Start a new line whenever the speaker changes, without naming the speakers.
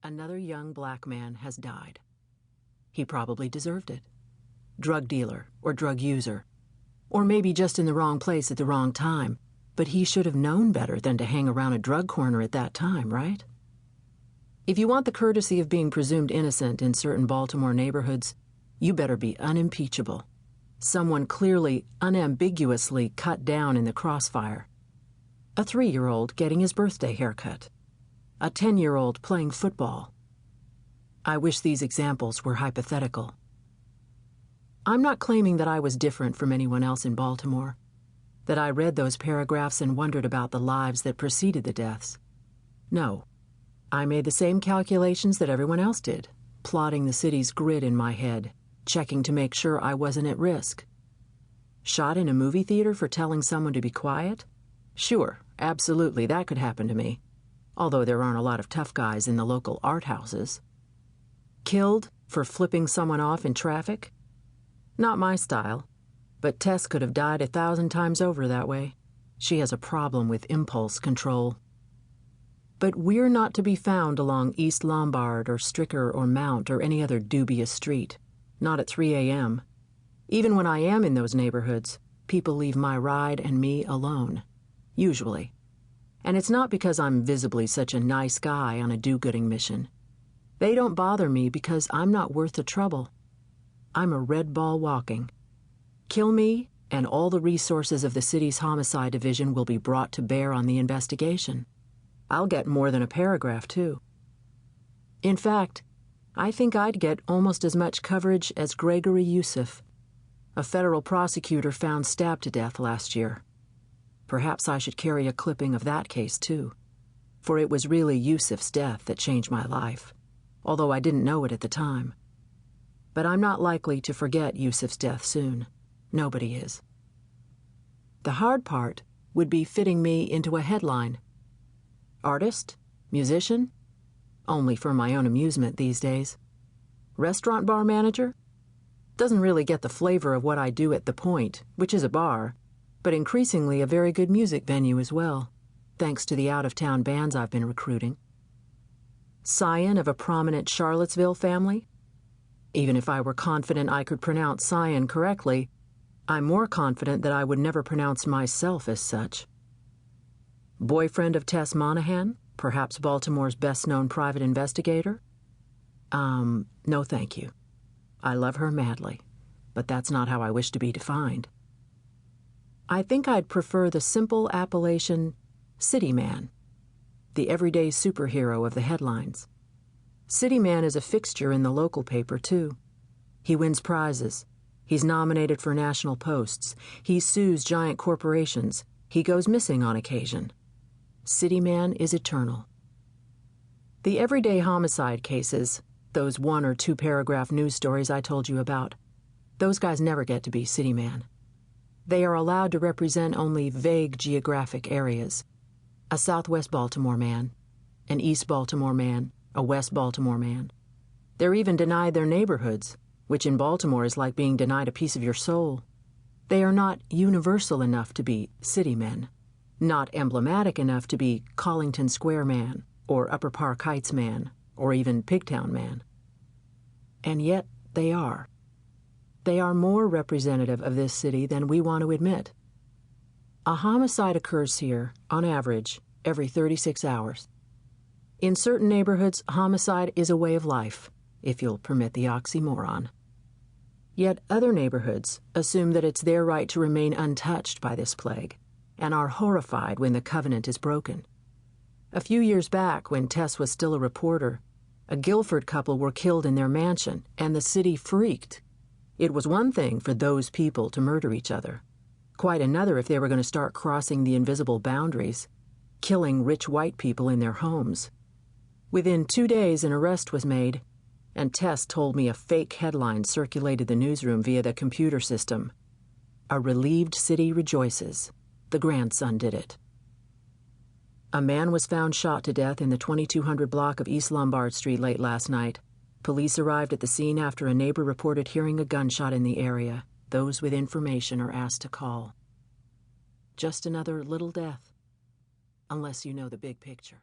Another young black man has died. He probably deserved it. Drug dealer or drug user. Or maybe just in the wrong place at the wrong time, but he should have known better than to hang around a drug corner at that time, right? If you want the courtesy of being presumed innocent in certain Baltimore neighborhoods, you better be unimpeachable. Someone clearly, unambiguously cut down in the crossfire. A 3-year-old getting his birthday haircut. A 10-year-old playing football. I wish these examples were hypothetical. I'm not claiming that I was different from anyone else in Baltimore, that I read those paragraphs and wondered about the lives that preceded the deaths. No, I made the same calculations that everyone else did, plotting the city's grid in my head, checking to make sure I wasn't at risk. Shot in a movie theater for telling someone to be quiet? Sure, absolutely, that could happen to me, although there aren't a lot of tough guys in the local art houses. Killed for flipping someone off in traffic? Not my style, but Tess could have died 1,000 times over that way. She has a problem with impulse control. But we're not to be found along East Lombard or Stricker or Mount or any other dubious street, not at 3 a.m. Even when I am in those neighborhoods, people leave my ride and me alone, usually. And it's not because I'm visibly such a nice guy on a do-gooding mission. They don't bother me because I'm not worth the trouble. I'm a red ball walking. Kill me, and all the resources of the city's homicide division will be brought to bear on the investigation. I'll get more than a paragraph, too. In fact, I think I'd get almost as much coverage as Gregory Yusuf, a federal prosecutor found stabbed to death last year. Perhaps I should carry a clipping of that case, too, for it was really Yusuf's death that changed my life, although I didn't know it at the time. But I'm not likely to forget Yusuf's death soon. Nobody is. The hard part would be fitting me into a headline. Artist? Musician? Only for my own amusement these days. Restaurant bar manager? Doesn't really get the flavor of what I do at The Point, which is a bar, but increasingly a very good music venue as well, thanks to the out-of-town bands I've been recruiting. Scion of a prominent Charlottesville family? Even if I were confident I could pronounce Scion correctly, I'm more confident that I would never pronounce myself as such. Boyfriend of Tess Monaghan, perhaps Baltimore's best-known private investigator? No thank you. I love her madly, but that's not how I wish to be defined. I think I'd prefer the simple appellation City Man, the everyday superhero of the headlines. City Man is a fixture in the local paper, too. He wins prizes. He's nominated for national posts. He sues giant corporations. He goes missing on occasion. City Man is eternal. The everyday homicide cases, those 1 or 2 paragraph news stories I told you about, those guys never get to be City Man. They are allowed to represent only vague geographic areas. A Southwest Baltimore man, an East Baltimore man, a West Baltimore man. They're even denied their neighborhoods, which in Baltimore is like being denied a piece of your soul. They are not universal enough to be city men, not emblematic enough to be Collington Square man, or Upper Park Heights man, or even Pigtown man. And yet they are. They are more representative of this city than we want to admit. A homicide occurs here, on average, every 36 hours. In certain neighborhoods, homicide is a way of life, if you'll permit the oxymoron. Yet other neighborhoods assume that it's their right to remain untouched by this plague, and are horrified when the covenant is broken. A few years back, when Tess was still a reporter, a Guilford couple were killed in their mansion, and the city freaked. It was one thing for those people to murder each other. Quite another if they were going to start crossing the invisible boundaries, killing rich white people in their homes. Within 2 days, an arrest was made, and Tess told me a fake headline circulated the newsroom via the computer system. A relieved city rejoices. The grandson did it. A man was found shot to death in the 2200 block of East Lombard Street late last night. Police arrived at the scene after a neighbor reported hearing a gunshot in the area. Those with information are asked to call. Just another little death, unless you know the big picture.